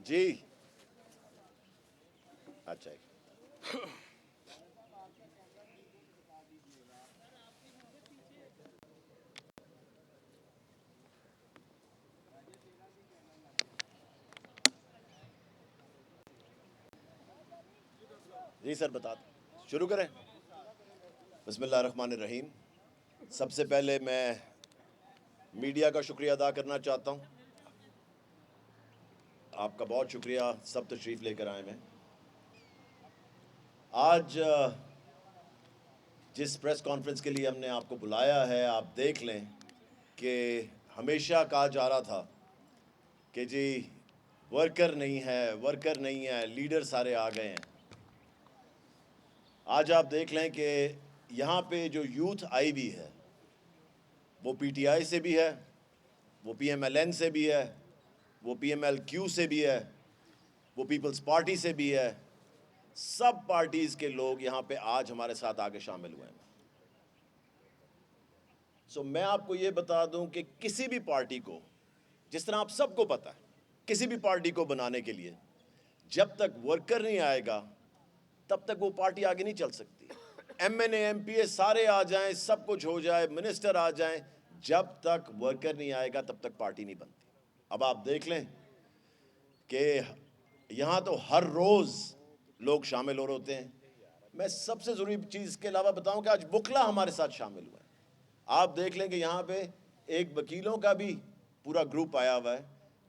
جی اچھا جی سر بتا دیں، شروع کریں۔ بسم اللہ الرحمن الرحیم۔ سب سے پہلے میں میڈیا کا شکریہ ادا کرنا چاہتا ہوں۔ آپ کا بہت شکریہ، سب تشریف لے کر آئے ہیں۔ آج جس پریس کانفرنس کے لیے ہم نے آپ کو بلایا ہے، آپ دیکھ لیں کہ ہمیشہ کہا جا رہا تھا کہ جی ورکر نہیں ہے، لیڈر سارے آ گئے ہیں۔ آج آپ دیکھ لیں کہ یہاں پہ جو یوتھ آئی بھی ہے وہ پی ٹی آئی سے بھی ہے، وہ پی ایم ایل این سے بھی ہے، وہ پی ایم ایل کیو سے بھی ہے، وہ پیپلز پارٹی سے بھی ہے۔ سب پارٹیز کے لوگ یہاں پہ آج ہمارے ساتھ آگے شامل ہوئے ہیں۔ میں آپ کو یہ بتا دوں کہ کسی بھی پارٹی کو، جس طرح آپ سب کو پتا ہے، کسی بھی پارٹی کو بنانے کے لیے جب تک ورکر نہیں آئے گا تب تک وہ پارٹی آگے نہیں چل سکتی۔ M N A M P A سارے آ جائیں، سب کچھ ہو جائے، منسٹر آ جائیں، جب تک ورکر نہیں آئے گا تب تک پارٹی نہیں بنتی۔ اب آپ دیکھ لیں کہ یہاں تو ہر روز لوگ شامل ہو رہے ہوتے ہیں۔ میں سب سے ضروری چیز کے علاوہ بتاؤں کہ آج بکلا ہمارے ساتھ شامل ہوا ہے۔ آپ دیکھ لیں کہ یہاں پہ ایک وکیلوں کا بھی پورا گروپ آیا ہوا ہے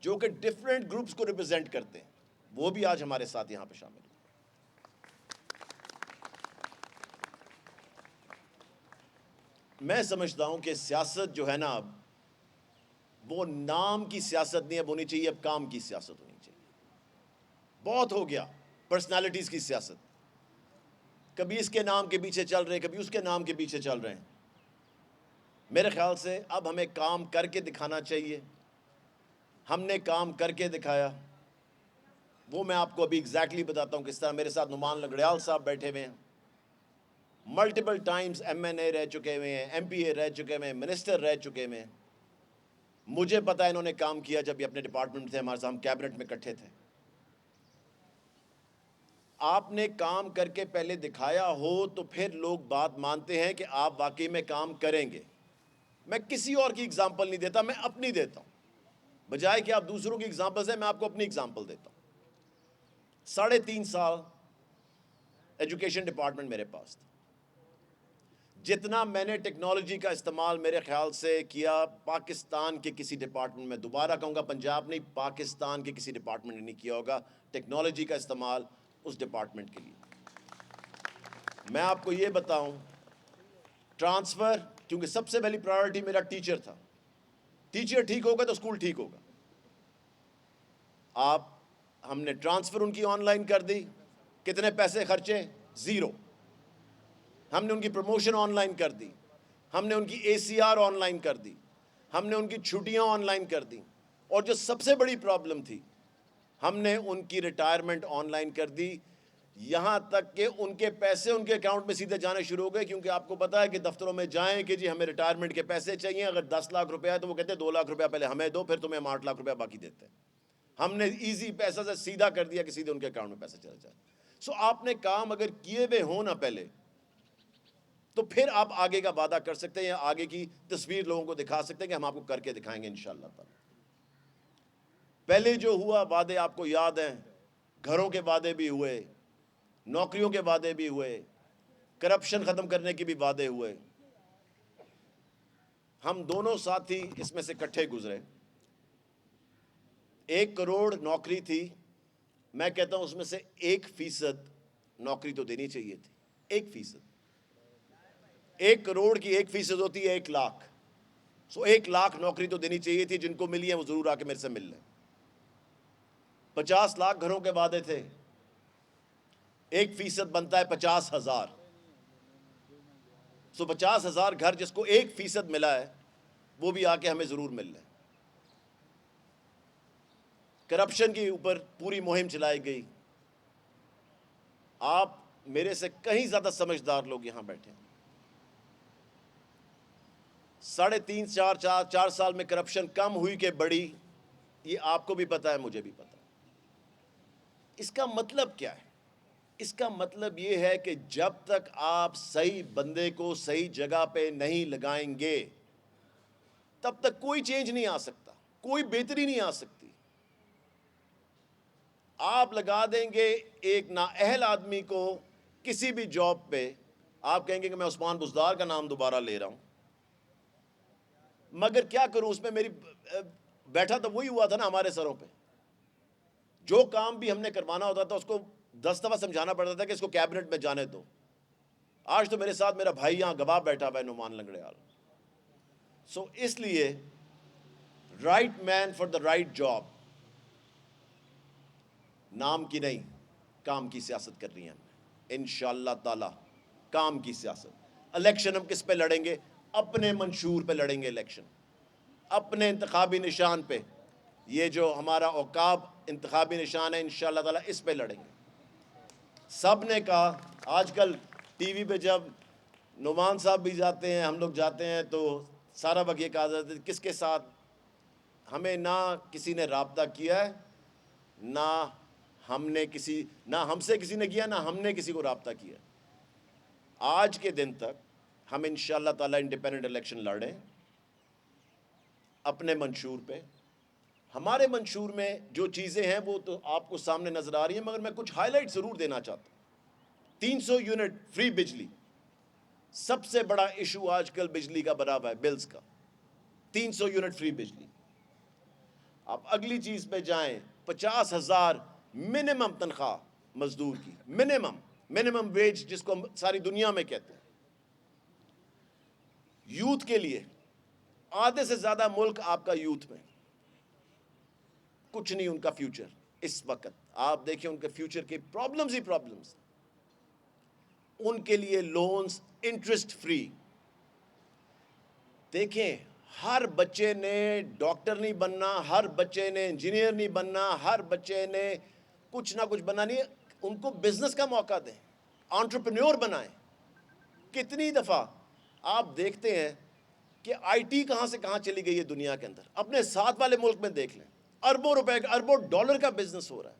جو کہ ڈیفرنٹ گروپس کو ریپرزینٹ کرتے ہیں، وہ بھی آج ہمارے ساتھ یہاں پہ شامل ہوئے۔ میں سمجھتا ہوں کہ سیاست جو ہے نا، اب وہ نام کی سیاست نہیں اب ہونی چاہیے، اب کام کی سیاست ہونی چاہیے۔ بہت ہو گیا پرسنالٹیز کی سیاست، کبھی اس کے نام کے پیچھے چل رہے ہیں، کبھی اس کے نام کے پیچھے چل رہے ہیں۔ میرے خیال سے اب ہمیں کام کر کے دکھانا چاہیے۔ ہم نے کام کر کے دکھایا، وہ میں آپ کو ابھی ایگزیکٹلی بتاتا ہوں۔ کس طرح میرے ساتھ نعمان لنگڑیال صاحب بیٹھے ہوئے ہیں، ملٹیپل ٹائمز ایم این اے رہ چکے ہوئے ہیں، ایم پی اے رہ چکے ہوئے ہیں، منسٹر رہ چکے ہوئے ہیں۔ مجھے پتا ہے انہوں نے کام کیا جب یہ اپنے ڈپارٹمنٹ میں تھے، ہمارے ساتھ ہم کیبنٹ میں اکٹھے تھے۔ آپ نے کام کر کے پہلے دکھایا ہو تو پھر لوگ بات مانتے ہیں کہ آپ واقعی میں کام کریں گے۔ میں کسی اور کی اگزامپل نہیں دیتا، میں اپنی دیتا ہوں۔ بجائے کہ آپ دوسروں کی اگزامپلز ہیں، میں آپ کو اپنی اگزامپل دیتا ہوں۔ 3.5 سال ایجوکیشن ڈپارٹمنٹ میرے پاس تھا۔ جتنا میں نے ٹیکنالوجی کا استعمال میرے خیال سے کیا پاکستان کے کسی ڈپارٹمنٹ میں، دوبارہ کہوں گا پنجاب نہیں، پاکستان کے کسی ڈپارٹمنٹ نے نہیں کیا ہوگا ٹیکنالوجی کا استعمال اس ڈپارٹمنٹ کے لیے۔ میں آپ کو یہ بتاؤں، ٹرانسفر، کیونکہ سب سے پہلی پرائیورٹی میرا ٹیچر تھا۔ ٹیچر ٹھیک ہوگا تو اسکول ٹھیک ہوگا۔ ہم نے ٹرانسفر ان کی آن لائن کر دی، کتنے پیسے خرچے؟ 0۔ ہم نے ان کی پروموشن آن لائن کر دی، ہم نے ان کی اے سی آر آن لائن کر دی، ہم نے ان کی چھٹیاں آن لائن کر دی، اور جو سب سے بڑی پرابلم تھی، ہم نے ان کی ریٹائرمنٹ آن لائن کر دی، یہاں تک کہ ان کے پیسے ان کے اکاؤنٹ میں سیدھے جانے شروع ہو گئے۔ کیونکہ آپ کو پتا ہے کہ دفتروں میں جائیں کہ جی ہمیں ریٹائرمنٹ کے پیسے چاہیے، اگر 10 لاکھ روپے ہے تو وہ کہتے ہیں 2 لاکھ روپے پہلے ہمیں دو، پھر تمہیں ہم 8 لاکھ روپے باقی دیتے ہیں۔ ہم نے ایزی پیسہ سے سیدھا کر دیا کہ سیدھے ان کے اکاؤنٹ میں پیسے چلا جائے۔ آپ نے کام اگر کیے ہوئے ہو نا پہلے، تو پھر آپ آگے کا وعدہ کر سکتے ہیں، یا آگے کی تصویر لوگوں کو دکھا سکتے ہیں کہ ہم آپ کو کر کے دکھائیں گے انشاءاللہ تعالی۔ پہلے جو ہوا وعدے آپ کو یاد ہیں، گھروں کے وعدے بھی ہوئے، نوکریوں کے وعدے بھی ہوئے، کرپشن ختم کرنے کے بھی وعدے ہوئے۔ ہم دونوں ساتھی اس میں سے کٹھے گزرے۔ 1 کروڑ نوکری تھی، میں کہتا ہوں اس میں سے 1% نوکری تو دینی چاہیے تھی۔ 1%، 1 کروڑ کی 1% ہوتی ہے 1 لاکھ۔ 1 لاکھ نوکری تو دینی چاہیے تھی، جن کو ملی ہے وہ ضرور آ کے میرے سے مل لیں۔ 50 لاکھ گھروں کے وعدے تھے، 1% بنتا ہے 50,000۔ 50,000 گھر جس کو 1% ملا ہے وہ بھی آ کے ہمیں ضرور مل لیں۔ کرپشن کے اوپر پوری مہم چلائی گئی۔ آپ میرے سے کہیں زیادہ سمجھدار لوگ یہاں بیٹھے ہیں۔ 3.5 4 سال میں کرپشن کم ہوئی کہ بڑی، یہ آپ کو بھی پتا ہے، مجھے بھی پتا ہے۔ اس کا مطلب کیا ہے؟ اس کا مطلب یہ ہے کہ جب تک آپ صحیح بندے کو صحیح جگہ پہ نہیں لگائیں گے تب تک کوئی چینج نہیں آ سکتا، کوئی بہتری نہیں آ سکتی۔ آپ لگا دیں گے ایک نااہل آدمی کو کسی بھی جاب پہ، آپ کہیں گے کہ میں عثمان بزدار کا نام دوبارہ لے رہا ہوں، مگر کیا کروں، اس میں میری بیٹھا تو وہی ہوا تھا نا ہمارے سروں پہ۔ جو کام بھی ہم نے کروانا ہوتا تھا اس کو 10 دفعہ سمجھانا پڑتا تھا کہ اس کو کیبنٹ میں جانے دو۔ آج تو میرے ساتھ میرا بھائی یہاں گواہ بیٹھا ہوا ہے، نعمان لنگڑیال۔ سو اس لیے right man for the right job, نام کی نہیں کام کی سیاست کرنی ہے انشاءاللہ تعالی، کام کی سیاست۔ الیکشن ہم کس پہ لڑیں گے؟ اپنے منشور پہ لڑیں گے الیکشن، اپنے انتخابی نشان پہ۔ یہ جو ہمارا عقاب انتخابی نشان ہے انشاءاللہ تعالی اس پہ لڑیں گے۔ سب نے کہا، آج کل ٹی وی پہ جب نعمان صاحب بھی جاتے ہیں، ہم لوگ جاتے ہیں، تو سارا وقت یہ کہا جاتا ہے کس کے ساتھ؟ ہمیں نہ کسی نے رابطہ کیا ہے، نہ ہم سے کسی نے کیا، نہ ہم نے کسی کو رابطہ کیا۔ آج کے دن تک ہم انشاءاللہ تعالی انڈیپینڈنٹ الیکشن لڑیں اپنے منشور پہ۔ ہمارے منشور میں جو چیزیں ہیں وہ تو آپ کو سامنے نظر آ رہی ہیں، مگر میں کچھ ہائی لائٹ ضرور دینا چاہتا ہوں۔ 300 یونٹ فری بجلی، سب سے بڑا ایشو آج کل بجلی کا بنا ہوا ہے، بلز کا۔ 300 یونٹ فری بجلی۔ آپ اگلی چیز پہ جائیں، 50,000 منیمم تنخواہ مزدور کی، منیمم ویج جس کو ساری دنیا میں کہتے ہیں۔ یوتھ کے لیے آدھے سے زیادہ ملک آپ کا یوتھ میں، کچھ نہیں ان کا فیوچر اس وقت۔ آپ دیکھیں ان کے فیوچر کی پرابلمز ہی پرابلمز۔ ان کے لیے لونز انٹرسٹ فری۔ دیکھیں، ہر بچے نے ڈاکٹر نہیں بننا، ہر بچے نے انجینئر نہیں بننا، ہر بچے نے کچھ نہ کچھ بننا نہیں، ان کو بزنس کا موقع دیں، انٹرپرینور بنائیں۔ کتنی دفعہ آپ دیکھتے ہیں کہ آئی ٹی کہاں سے کہاں چلی گئی ہے دنیا کے اندر، اپنے ساتھ والے ملک میں دیکھ لیں، اربوں روپے کا، اربوں ڈالر کا بزنس ہو رہا ہے،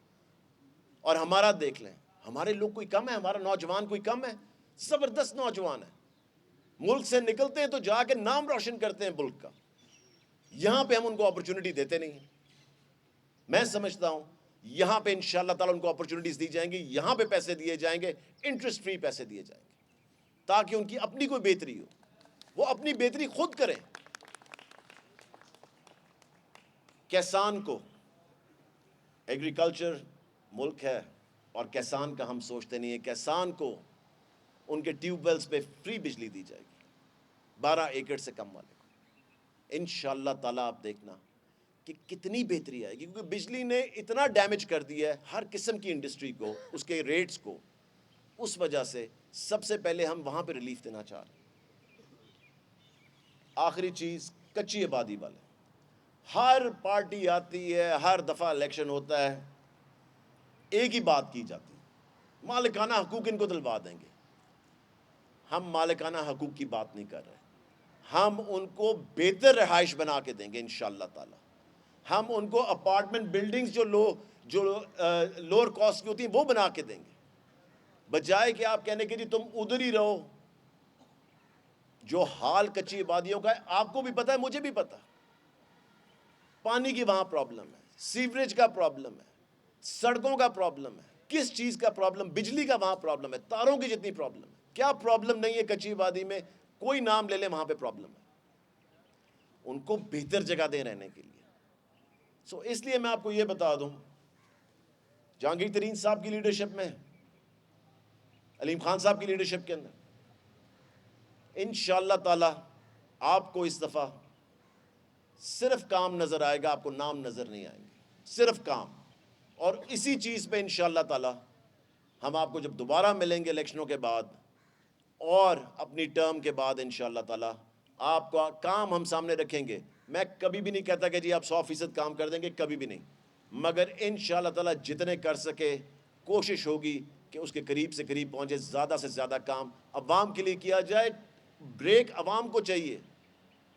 اور ہمارا دیکھ لیں، ہمارے لوگ کوئی کم ہے، ہمارا نوجوان کوئی کم ہے؟ زبردست نوجوان ہے، ملک سے نکلتے ہیں تو جا کے نام روشن کرتے ہیں ملک کا۔ یہاں پہ ہم ان کو اپرچونٹی دیتے نہیں ہیں۔ میں سمجھتا ہوں یہاں پہ انشاءاللہ تعالیٰ ان کو اپرچونٹیز دی جائیں گی، یہاں پہ پیسے دیے جائیں گے، انٹرسٹ فری پیسے دیے جائیں گے، تاکہ ان کی اپنی کوئی بہتری ہو، وہ اپنی بہتری خود کریں۔ کسان کو، ایگریکلچر ملک ہے اور کسان کا ہم سوچتے نہیں ہیں، کسان کو ان کے ٹیوب ویلز پہ فری بجلی دی جائے گی، 12 ایکڑ سے کم والے کو۔ انشاءاللہ تعالیٰ آپ دیکھنا کہ کتنی بہتری آئے گی، کیونکہ بجلی نے اتنا ڈیمیج کر دیا ہے ہر قسم کی انڈسٹری کو، اس کے ریٹس کو۔ اس وجہ سے سب سے پہلے ہم وہاں پہ ریلیف دینا چاہ رہے ہیں۔ آخری چیز، کچی آبادی والے۔ ہر پارٹی آتی ہے، ہر دفعہ الیکشن ہوتا ہے، ایک ہی بات کی جاتی ہے، مالکانہ حقوق ان کو دلوا دیں گے۔ ہم مالکانہ حقوق کی بات نہیں کر رہے، ہم ان کو بہتر رہائش بنا کے دیں گے انشاءاللہ تعالی۔ ہم ان کو اپارٹمنٹ بلڈنگز جو لوور کاسٹ کی ہوتی ہیں وہ بنا کے دیں گے، بجائے کہ آپ کہنے کہ جی تم ادھر ہی رہو۔ جو حال کچی آبادیوں کا ہے آپ کو بھی پتہ ہے، مجھے بھی پتہ ہے، پانی کی وہاں پرابلم ہے، سیوریج کا پرابلم ہے، سڑکوں کا پرابلم ہے، کس چیز کا پرابلم؟ بجلی کا وہاں پرابلم ہے، تاروں کی جتنی پرابلم ہے۔ کیا پرابلم نہیں ہے کچی آبادی میں؟ کوئی نام لے لیں وہاں پہ پرابلم ہے۔ ان کو بہتر جگہ دیں رہنے کے لیے۔ سو اس لیے میں آپ کو یہ بتا دوں، جہانگیر ترین صاحب کی لیڈرشپ میں، علیم خان صاحب کی لیڈرشپ کے اندر انشاءاللہ تعالی آپ کو اس دفعہ صرف کام نظر آئے گا، آپ کو نام نظر نہیں آئیں گے، صرف کام۔ اور اسی چیز پہ انشاءاللہ تعالی ہم آپ کو جب دوبارہ ملیں گے الیکشنوں کے بعد اور اپنی ٹرم کے بعد انشاءاللہ تعالی آپ کا کام ہم سامنے رکھیں گے۔ میں کبھی بھی نہیں کہتا کہ جی آپ 100% کام کر دیں گے، کبھی بھی نہیں، مگر انشاءاللہ تعالی جتنے کر سکے کوشش ہوگی کہ اس کے قریب سے قریب پہنچے، زیادہ سے زیادہ کام عوام کے لیے کیا جائے۔ بریک عوام کو چاہیے،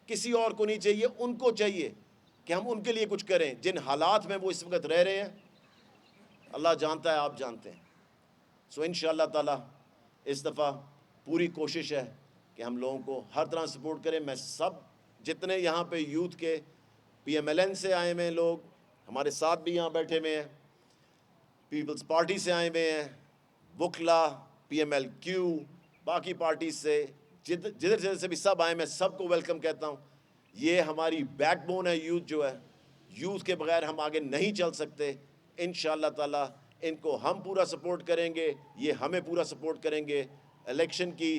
کسی اور کو نہیں چاہیے، ان کو چاہیے کہ ہم ان کے لیے کچھ کریں جن حالات میں وہ اس وقت رہ رہے ہیں۔ اللہ جانتا ہے، آپ جانتے ہیں. سو انشاءاللہ تعالیٰ اس دفعہ پوری کوشش ہے کہ ہم لوگوں کو ہر طرح سپورٹ کریں. میں سب جتنے یہاں پہ یوتھ کے پی ایم ایل این سے آئے ہوئے ہیں لوگ ہمارے ساتھ بھی یہاں بیٹھے ہوئے ہیں، پیپلز پارٹی سے آئے ہوئے ہیں، وکلا، پی ایم ایل کیو، باقی پارٹیز سے جدھر جدھر سے بھی سب آئے، میں سب کو ویلکم کہتا ہوں. یہ ہماری بیک بون ہے یوتھ جو ہے، یوتھ کے بغیر ہم آگے نہیں چل سکتے. انشاءاللہ تعالیٰ ان کو ہم پورا سپورٹ کریں گے، یہ ہمیں پورا سپورٹ کریں گے. الیکشن کی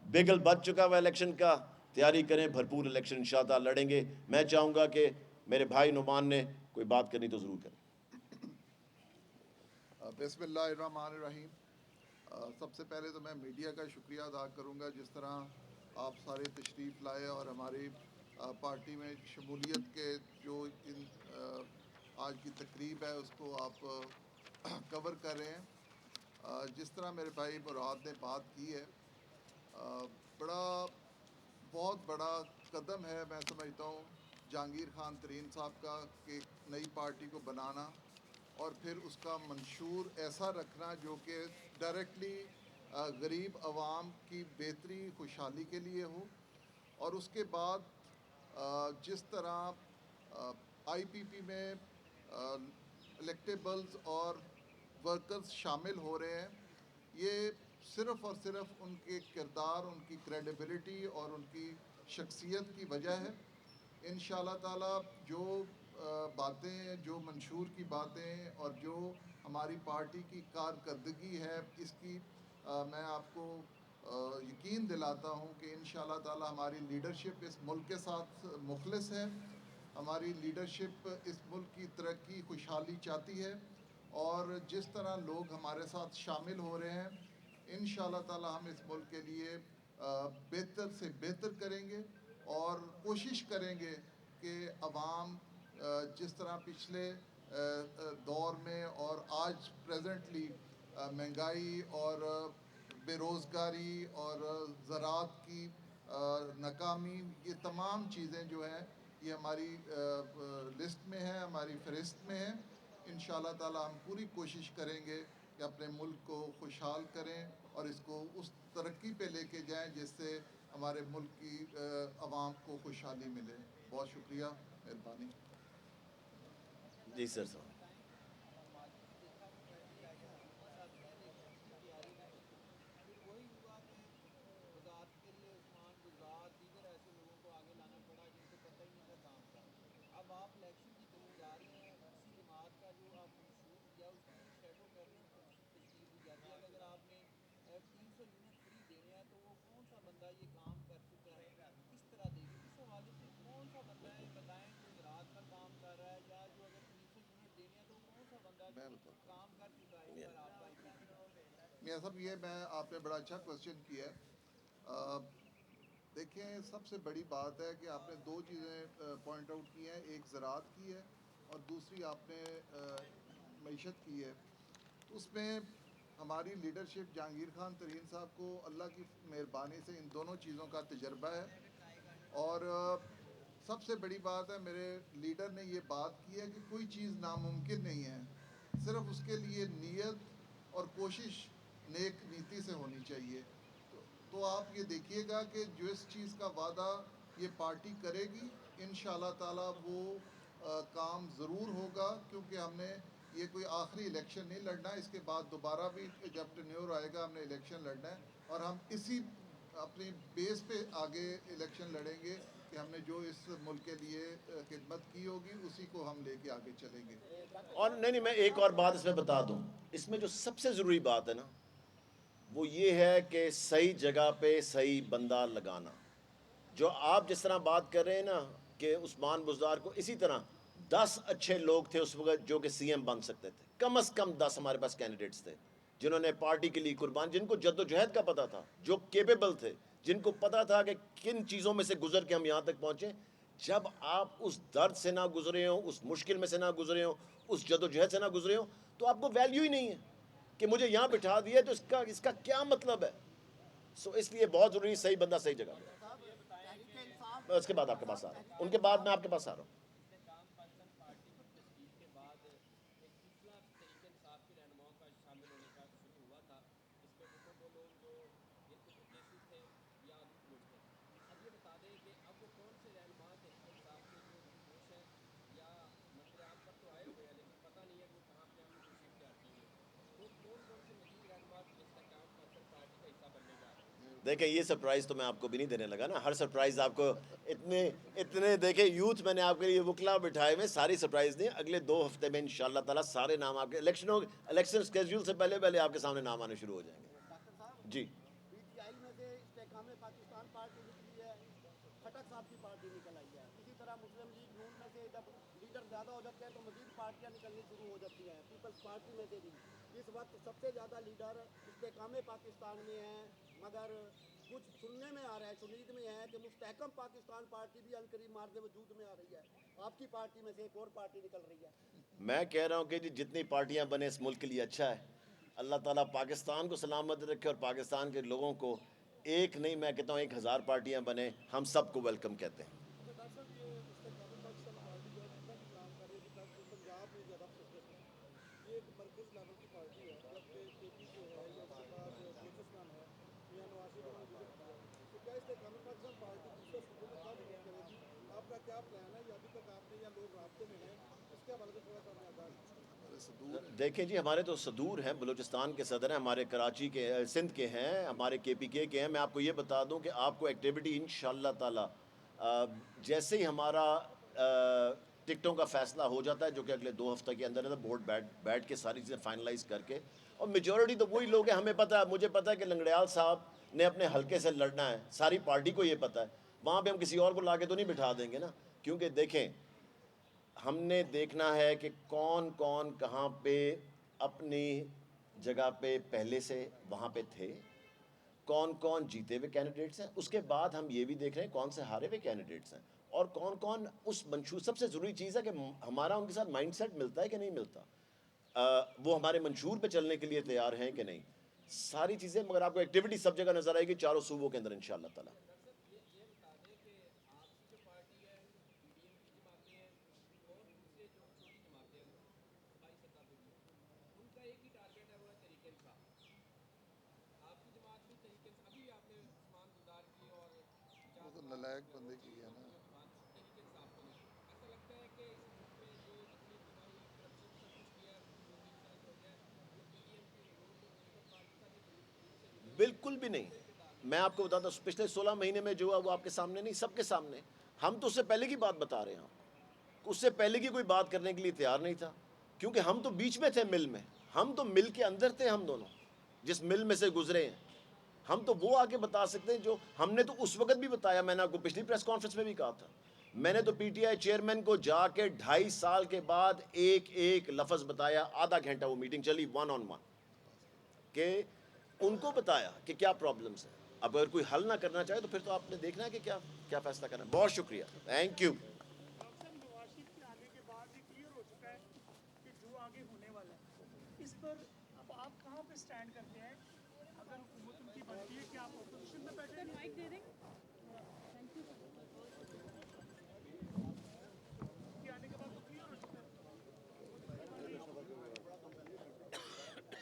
بگل بچ چکا ہوا، الیکشن کا تیاری کریں، بھرپور الیکشن انشاءاللہ لڑیں گے. میں چاہوں گا کہ میرے بھائی نعمان نے کوئی بات کرنی تو ضرور کریں. بسم اللہ الرحمن الرحیم. سب سے پہلے تو میں میڈیا کا شکریہ ادا کروں گا، جس طرح آپ سارے تشریف لائے اور ہماری پارٹی میں شمولیت کے جو آج کی تقریب ہے اس کو آپ کور کر رہے ہیں. جس طرح میرے بھائی مراد نے بات کی ہے، بہت بڑا قدم ہے میں سمجھتا ہوں جہانگیر خان ترین صاحب کا، کہ نئی پارٹی کو بنانا اور پھر اس کا منشور ایسا رکھنا جو کہ ڈائریکٹلی غریب عوام کی بہتری خوشحالی کے لیے ہو. اور اس کے بعد جس طرح آئی پی پی میں الیکٹیبلز اور ورکرز شامل ہو رہے ہیں، یہ صرف اور صرف ان کے کردار، ان کی کریڈیبلٹی اور ان کی شخصیت کی وجہ ہے. انشاءاللہ تعالیٰ جو باتیں، جو منشور کی باتیں اور جو ہماری پارٹی کی کارکردگی ہے، اس کی میں آپ کو یقین دلاتا ہوں کہ انشاءاللہ تعالیٰ ہماری لیڈرشپ اس ملک کے ساتھ مخلص ہے. ہماری لیڈرشپ اس ملک کی ترقی، خوشحالی چاہتی ہے، اور جس طرح لوگ ہمارے ساتھ شامل ہو رہے ہیں، انشاءاللہ تعالیٰ ہم اس ملک کے لیے بہتر سے بہتر کریں گے اور کوشش کریں گے کہ عوام جس طرح پچھلے دور میں اور آج پریزنٹلی مہنگائی اور بے روزگاری اور زراعت کی ناکامی، یہ تمام چیزیں جو ہیں یہ ہماری لسٹ میں ہیں، ہماری فہرست میں ہیں. انشاءاللہ تعالیٰ ہم پوری کوشش کریں گے کہ اپنے ملک کو خوشحال کریں اور اس کو اس ترقی پہ لے کے جائیں جس سے ہمارے ملک کی عوام کو خوشحالی ملے. بہت شکریہ، مہربانی. جی سر صاحب. میاں صاحب، یہ آپ نے بڑا اچھا کوشچن کیا ہے. دیکھیں، سب سے بڑی بات ہے کہ آپ نے دو چیزیں پوائنٹ آؤٹ کی ہیں، ایک زراعت کی ہے اور دوسری آپ نے معیشت کی ہے. اس میں ہماری لیڈرشپ جہانگیر خان ترین صاحب کو اللہ کی مہربانی سے ان دونوں چیزوں کا تجربہ ہے. اور سب سے بڑی بات ہے، میرے لیڈر نے یہ بات کی ہے کہ کوئی چیز ناممکن نہیں ہے، صرف اس کے لیے نیت اور کوشش نیک نیتی سے ہونی چاہیے. تو آپ یہ دیکھیے گا کہ جو اس چیز کا وعدہ یہ پارٹی کرے گی، انشاءاللہ تعالیٰ وہ کام ضرور ہوگا، کیونکہ ہم نے یہ کوئی آخری الیکشن نہیں لڑنا. اس کے بعد دوبارہ بھی جب ٹینیور آئے گا ہم نے الیکشن لڑنا ہے، اور ہم اسی اپنی بیس پہ آگے الیکشن لڑیں گے کہ ہم نے جو اس ملک کے لیے خدمت کی ہوگی اسی کو ہم لے کے آگے چلیں گے. اور نہیں، میں ایک اور بات اس میں بتا دوں. اس میں جو سب سے ضروری بات ہے نا، وہ یہ ہے کہ صحیح جگہ پہ صحیح بندہ لگانا. جو آپ جس طرح بات کر رہے ہیں نا کہ عثمان بزدار کو، اسی طرح 10 اچھے لوگ تھے اس وقت جو کہ سی ایم بن سکتے تھے. کم از کم 10 ہمارے پاس کینڈیڈیٹس تھے جنہوں نے پارٹی کے لیے قربان، جن کو جد و جہد کا پتہ تھا، جو کیپیبل تھے، جن کو پتہ تھا کہ کن چیزوں میں سے گزر کے ہم یہاں تک پہنچے. جب آپ اس درد سے نہ گزرے ہوں، اس مشکل میں سے نہ گزرے ہوں، اس جد و جہد سے نہ گزرے ہوں، تو آپ کو ویلیو ہی نہیں ہے کہ مجھے یہاں بٹھا دیا تو اس کا کیا مطلب ہے. سو اس لیے بہت ضروری صحیح بندہ صحیح جگہ. اس کے بعد آپ کے پاس آ رہا ہوں، ان کے بعد میں آپ کے پاس آ رہا ہوں. دیکھیں یہ سرپرائز تو میں آپ کو بھی نہیں دینے لگا نا. ہر سرپرائز آپ کو اتنے دیکھیں یوتھ میں نے آپ کے لیے وکلا بٹھائے ہوئے, ساری سرپرائز نہیں. اگلے 2 ہفتے میں انشاءاللہ تعالیٰ سارے نام آپ کے الیکشن اسکیجول سے پہلے آپ کے سامنے نام آنے شروع ہو جائیں گے. جی پی ٹی آئی میں سے استحکام پاکستان پارٹی نکلی ہے, کھٹک صاحب کی پارٹی نکل آئی ہے. اسی طرح مسلم لیگ نون میں سے جب لیڈر زیادہ ہو جاتے ہیں تو مزید پارٹیاں نکلنی شروع ہو جاتی ہیں. پیپلز پارٹی میں سے بھی اس وقت سب سے زیادہ لیڈر استحکام پاکستان میں ہیں, مگر کچھ سننے میں آ رہا ہے, شنید میں ہے کہ مستحکم پاکستان پارٹی بھی عنقریب مارد وجود میں آ رہی ہے. آپ کی پارٹی میں سے ایک اور پارٹی نکل رہی ہے. میں کہہ رہا ہوں کہ جتنی پارٹیاں بنے اس ملک کے لیے اچھا ہے. اللہ تعالیٰ پاکستان کو سلامت رکھے اور پاکستان کے لوگوں کو ایک نہیں, میں کہتا ہوں 1000 پارٹیاں بنے, ہم سب کو ویلکم کہتے ہیں. اچھا ڈاکٹر صاحب, یہ استحکام پاکستان پارٹی جو ہے کتنا کچھ کام کر رہی ہے, ابھی تک پنجاب میں زیادہ فوکس ہے. یہ ایک مرکز لیول کی پارٹی ہے, جبکہ کے پی کے ہے یا اس کے بعد بلوچستان ہے, میاں نواز شریف نے وزٹ کیا. تو کیا استحکام پاکستان پارٹی دوسرے صوبوں میں کب وزٹ کرے گی؟ آپ کا کیا پلان ہے, یا ابھی تک آپ نے یا لوگ رابطے میں ہیں, اس کے حوالے سے تھوڑا سا ہمیں آگاہ کیجیے. ہمارے صدور ہیں. دیکھیں جی, ہمارے تو صدور ہیں, بلوچستان کے صدر ہیں, ہمارے کراچی کے سندھ کے ہیں, ہمارے کے پی کے ہیں. میں آپ کو یہ بتا دوں کہ آپ کو ایکٹیویٹی انشاءاللہ تعالی جیسے ہی ہمارا ٹکٹوں کا فیصلہ ہو جاتا ہے, جو کہ اگلے 2 ہفتہ کے اندر بورڈ بیٹھ کے ساری چیزیں فائنلائز کر کے, اور میجورٹی تو وہی لوگ ہیں, ہمیں پتہ ہے, مجھے پتہ ہے کہ لنگڑیال صاحب نے اپنے حلقے سے لڑنا ہے, ساری پارٹی کو یہ پتہ ہے. وہاں پہ ہم کسی اور کو لا کے تو نہیں بٹھا دیں گے نا, کیونکہ دیکھیں ہم نے دیکھنا ہے کہ کون کون کہاں پہ اپنی جگہ پہ پہلے سے وہاں پہ تھے, کون کون جیتے ہوئے کینڈیڈیٹس ہیں. اس کے بعد ہم یہ بھی دیکھ رہے ہیں کون سے ہارے ہوئے کینڈیڈیٹس ہیں, اور کون کون اس منشور. سب سے ضروری چیز ہے کہ ہمارا ان کے ساتھ مائنڈ سیٹ ملتا ہے کہ نہیں ملتا, وہ ہمارے منشور پہ چلنے کے لیے تیار ہیں کہ نہیں, ساری چیزیں. مگر آپ کو ایکٹیویٹی سب جگہ نظر آئے گی چاروں صوبوں کے اندر انشاءاللہ تعالی. وہ تو نلائق بندے کی ہے نا. بالکل بھی نہیں. میں آپ کو بتاتا ہوں پچھلے 16 مہینے میں جو ہوا وہ آپ کے سامنے نہیں, سب کے سامنے. ہم تو اس سے پہلے کی بات بتا رہے ہیں آپ کو, اس سے پہلے کی کوئی بات کرنے کے لیے تیار نہیں تھا, کیونکہ ہم تو بیچ میں تھے مل میں, ہم تو مل کے اندر تھے, ہم دونوں جس مل میں سے گزرے ہیں. ہم تو وہ آگے بتا سکتے ہیں جو ہم نے تو اس وقت بھی بتایا. میں نے آپ کو پچھلی پریس کانفرنس میں بھی کہا تھا, میں نے تو پی ٹی آئی چیئرمین کو جا کے 2.5 سال کے بعد ایک ایک لفظ بتایا. آدھا گھنٹہ وہ میٹنگ چلی 1 on 1, کہ ان کو بتایا کہ کیا پرابلمس ہیں. اب اگر کوئی حل نہ کرنا چاہے تو پھر تو آپ نے دیکھنا ہے کہ کیا فیصلہ کرنا ہے. بہت شکریہ, تھینک یو. ڈاکٹر صاحب, نواز شریف کے آنے کے بعد یہ کلیئر ہو چکا ہے کہ جو آگے ہونے والا ہے, اس پر اب آپ کہاں پہ سٹینڈ کرتے ہیں؟ اگر حکومت ان کی بنتی ہے کہ آپ اپوزیشن میں بیٹھیں گے؟